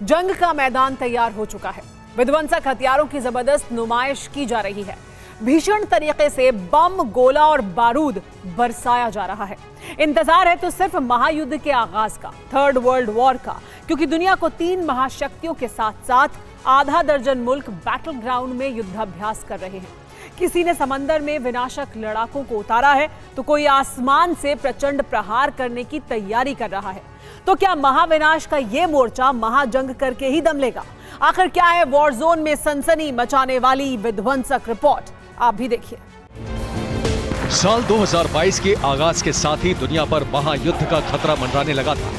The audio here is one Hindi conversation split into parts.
जंग का मैदान तैयार हो चुका है। विध्वंसक हथियारों की जबरदस्त नुमाइश की जा रही है। भीषण तरीके से बम, गोला और बारूद बरसाया जा रहा है। इंतजार है तो सिर्फ महायुद्ध के आगाज का, थर्ड वर्ल्ड वॉर का, क्योंकि दुनिया को 3 महाशक्तियों के साथ साथ आधा दर्जन मुल्क बैटल ग्राउंड में युद्धाभ्यास कर रहे हैं। किसी ने समंदर में विनाशक लड़ाकों को उतारा है तो कोई आसमान से प्रचंड प्रहार करने की तैयारी कर रहा है। तो क्या महाविनाश का यह मोर्चा महाजंग करके ही दम लेगा? आखिर क्या है वॉर जोन में सनसनी मचाने वाली विध्वंसक रिपोर्ट? आप भी देखिए। साल 2022 के आगाज के साथ ही दुनिया पर महायुद्ध का खतरा मंडराने लगा था।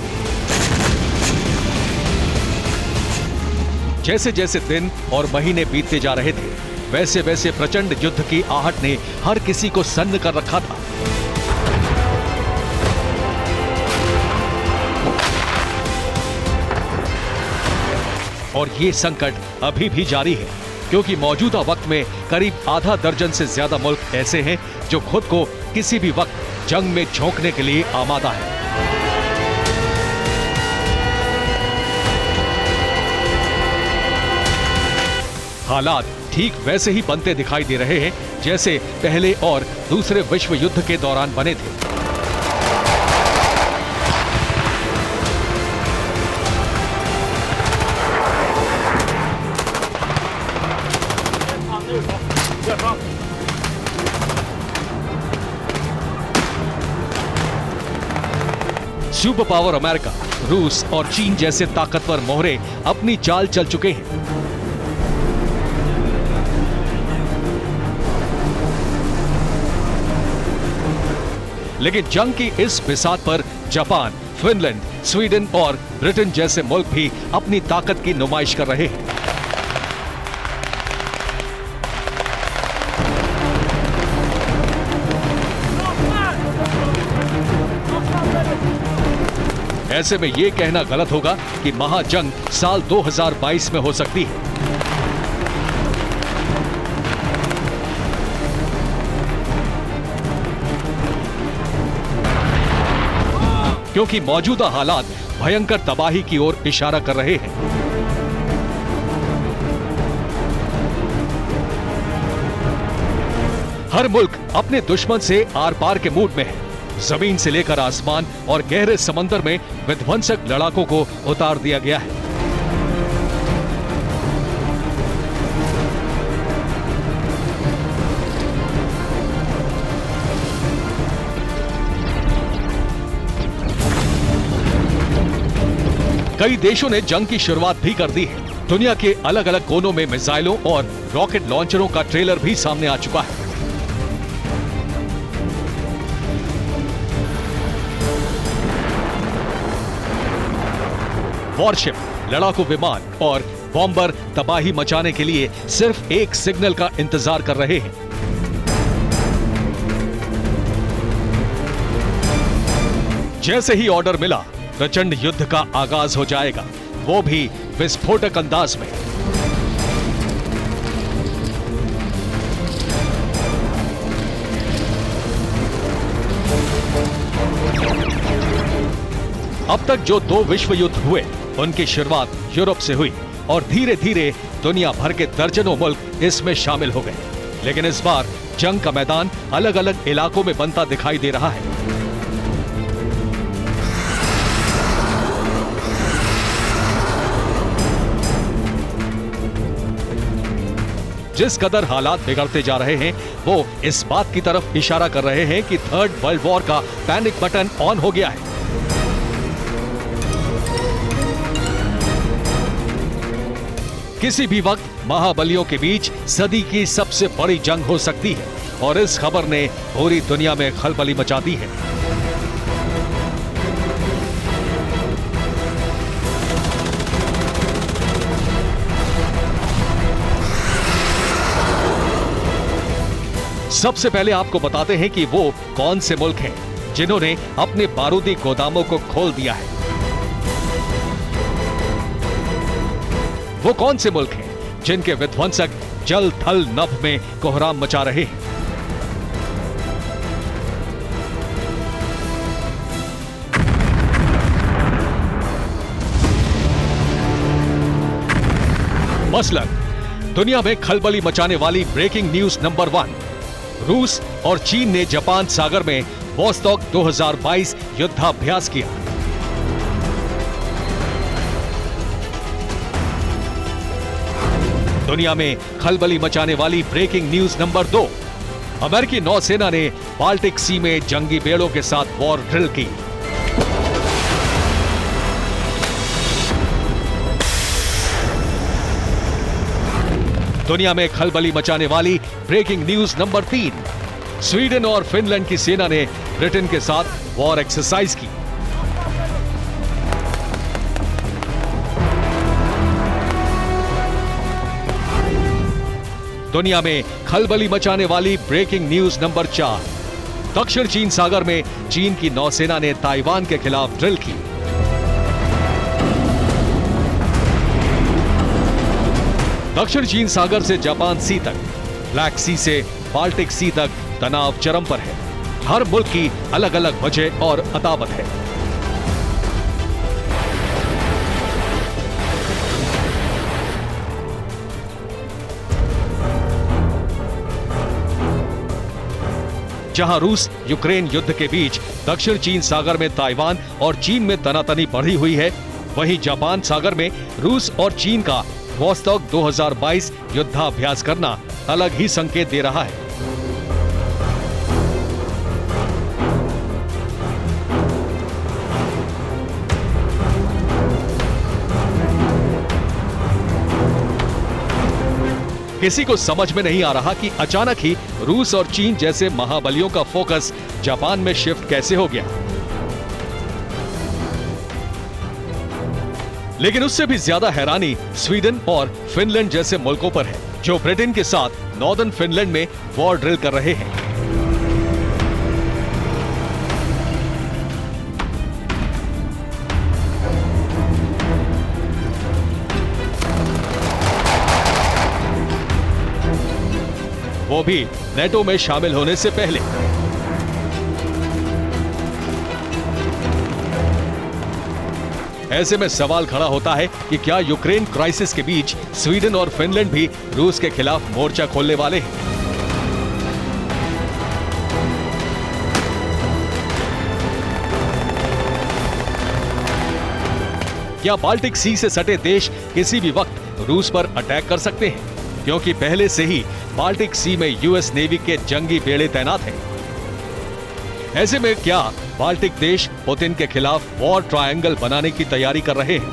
जैसे जैसे दिन और महीने बीतते जा रहे थे, वैसे वैसे प्रचंड युद्ध की आहट ने हर किसी को सन्न कर रखा था। और ये संकट अभी भी जारी है, क्योंकि मौजूदा वक्त में करीब आधा दर्जन से ज्यादा मुल्क ऐसे हैं जो खुद को किसी भी वक्त जंग में झोंकने के लिए आमादा है। हालात ठीक वैसे ही बनते दिखाई दे रहे हैं जैसे पहले और दूसरे विश्व युद्ध के दौरान बने थे। सुपर पावर अमेरिका, रूस और चीन जैसे ताकतवर मोहरे अपनी चाल चल चुके हैं। लेकिन जंग की इस बिसात पर जापान, फिनलैंड, स्वीडन और ब्रिटेन जैसे मुल्क भी अपनी ताकत की नुमाइश कर रहे हैं। ऐसे में यह कहना गलत होगा कि महाजंग साल 2022 में हो सकती है। क्योंकि मौजूदा हालात भयंकर तबाही की ओर इशारा कर रहे हैं। हर मुल्क अपने दुश्मन से आर पार के मूड में है। जमीन से लेकर आसमान और गहरे समंदर में विध्वंसक लड़ाकों को उतार दिया गया है। कई देशों ने जंग की शुरुआत भी कर दी है। दुनिया के अलग अलग कोनों में मिसाइलों और रॉकेट लॉन्चरों का ट्रेलर भी सामने आ चुका है। वॉरशिप, लड़ाकू विमान और बॉम्बर तबाही मचाने के लिए सिर्फ एक सिग्नल का इंतजार कर रहे हैं। जैसे ही ऑर्डर मिला, प्रचंड युद्ध का आगाज हो जाएगा, वो भी विस्फोटक अंदाज में। अब तक जो 2 विश्व युद्ध हुए, उनकी शुरुआत यूरोप से हुई और धीरे धीरे दुनिया भर के दर्जनों मुल्क इसमें शामिल हो गए। लेकिन इस बार जंग का मैदान अलग अलग इलाकों में बनता दिखाई दे रहा है। जिस कदर हालात बिगड़ते जा रहे हैं, वो इस बात की तरफ इशारा कर रहे हैं कि थर्ड वर्ल्ड वॉर का पैनिक बटन ऑन हो गया है। किसी भी वक्त महाबलियों के बीच सदी की सबसे बड़ी जंग हो सकती है और इस खबर ने पूरी दुनिया में खलबली मचा दी है। सबसे पहले आपको बताते हैं कि वो कौन से मुल्क हैं जिन्होंने अपने बारूदी गोदामों को खोल दिया है। वो कौन से मुल्क हैं जिनके विध्वंसक जल थल नभ में कोहराम मचा रहे हैं। मसलन दुनिया में खलबली मचाने वाली ब्रेकिंग न्यूज नंबर 1, रूस और चीन ने जापान सागर में वोस्टॉक 2022 युद्धाभ्यास किया। दुनिया में खलबली मचाने वाली ब्रेकिंग न्यूज नंबर 2, अमेरिकी नौसेना ने बाल्टिक सी में जंगी बेड़ों के साथ वॉर ड्रिल की। दुनिया में खलबली मचाने वाली ब्रेकिंग न्यूज नंबर 3, स्वीडन और फिनलैंड की सेना ने ब्रिटेन के साथ वॉर एक्सरसाइज की। दुनिया में खलबली मचाने वाली ब्रेकिंग न्यूज नंबर 4, दक्षिण चीन सागर में चीन की नौसेना ने ताइवान के खिलाफ ड्रिल की। दक्षिण चीन सागर से जापान सी तक, ब्लैक सी से बाल्टिक सी तक तनाव चरम पर है। हर मुल्क की अलग अलग वजह और अतावत है। जहां रूस यूक्रेन युद्ध के बीच दक्षिण चीन सागर में ताइवान और चीन में तनातनी बढ़ी हुई है, वहीं जापान सागर में रूस और चीन का वोस्टॉक 2022 युद्धाभ्यास करना अलग ही संकेत दे रहा है। किसी को समझ में नहीं आ रहा कि अचानक ही रूस और चीन जैसे महाबलियों का फोकस जापान में शिफ्ट कैसे हो गया। लेकिन उससे भी ज्यादा हैरानी स्वीडन और फिनलैंड जैसे मुल्कों पर है, जो ब्रिटेन के साथ नॉर्दर्न फिनलैंड में वॉर ड्रिल कर रहे हैं। वो भी नेटो में शामिल होने से पहले। ऐसे में सवाल खड़ा होता है कि क्या यूक्रेन क्राइसिस के बीच स्वीडन और फिनलैंड भी रूस के खिलाफ मोर्चा खोलने वाले हैं? क्या बाल्टिक सी से सटे देश किसी भी वक्त रूस पर अटैक कर सकते हैं? क्योंकि पहले से ही बाल्टिक सी में यूएस नेवी के जंगी बेड़े तैनात हैं। ऐसे में क्या बाल्टिक देश पुतिन के खिलाफ वॉर ट्रायंगल बनाने की तैयारी कर रहे हैं?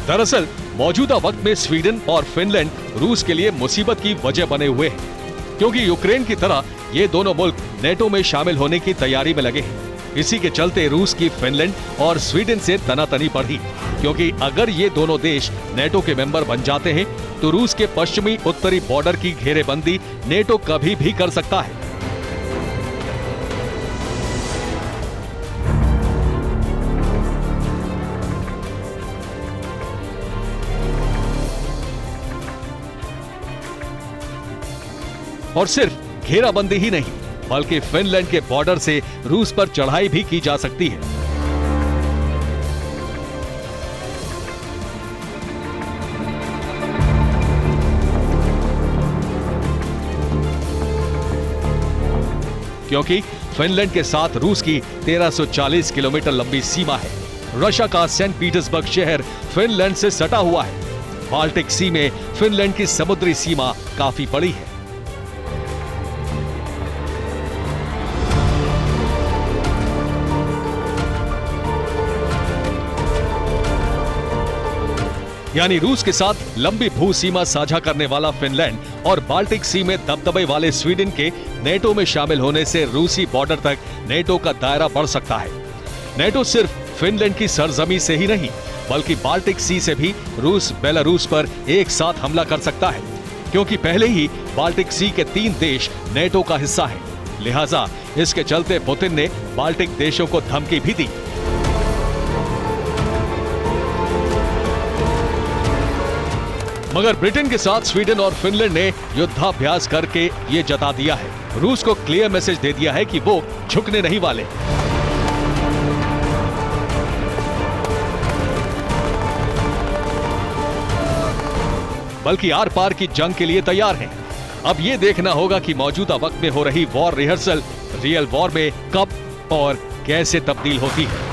दरअसल मौजूदा वक्त में स्वीडन और फिनलैंड रूस के लिए मुसीबत की वजह बने हुए हैं, क्योंकि यूक्रेन की तरह ये दोनों मुल्क नेटो में शामिल होने की तैयारी में लगे हैं। इसी के चलते रूस की फिनलैंड और स्वीडन से तनातनी बढ़ी, क्योंकि अगर ये दोनों देश नेटो के मेंबर बन जाते हैं तो रूस के पश्चिमी उत्तरी बॉर्डर की घेरेबंदी नेटो कभी भी कर सकता है। और सिर्फ घेराबंदी ही नहीं, बल्कि फिनलैंड के बॉर्डर से रूस पर चढ़ाई भी की जा सकती है। क्योंकि फिनलैंड के साथ रूस की 1340 किलोमीटर लंबी सीमा है। रशिया का सेंट पीटर्सबर्ग शहर फिनलैंड से सटा हुआ है। बाल्टिक सी में फिनलैंड की समुद्री सीमा काफी बड़ी है। यानी रूस के साथ लंबी भू सीमा साझा करने वाला फिनलैंड और बाल्टिक सी में दबदबे वाले स्वीडन के नेटो में शामिल होने से रूसी बॉर्डर तक नेटो का दायरा बढ़ सकता है। नेटो सिर्फ फिनलैंड की सरजमी से ही नहीं, बल्कि बाल्टिक सी से भी रूस बेलारूस पर एक साथ हमला कर सकता है, क्योंकि पहले ही बाल्टिक सी के 3 देश नेटो का हिस्सा है। लिहाजा इसके चलते पुतिन ने बाल्टिक देशों को धमकी भी दी। मगर ब्रिटेन के साथ स्वीडन और फिनलैंड ने युद्धाभ्यास करके ये जता दिया है, रूस को क्लियर मैसेज दे दिया है कि वो झुकने नहीं वाले। बल्कि आर पार की जंग के लिए तैयार हैं। अब ये देखना होगा कि मौजूदा वक्त में हो रही वॉर रिहर्सल रियल वॉर में कब और कैसे तब्दील होती है।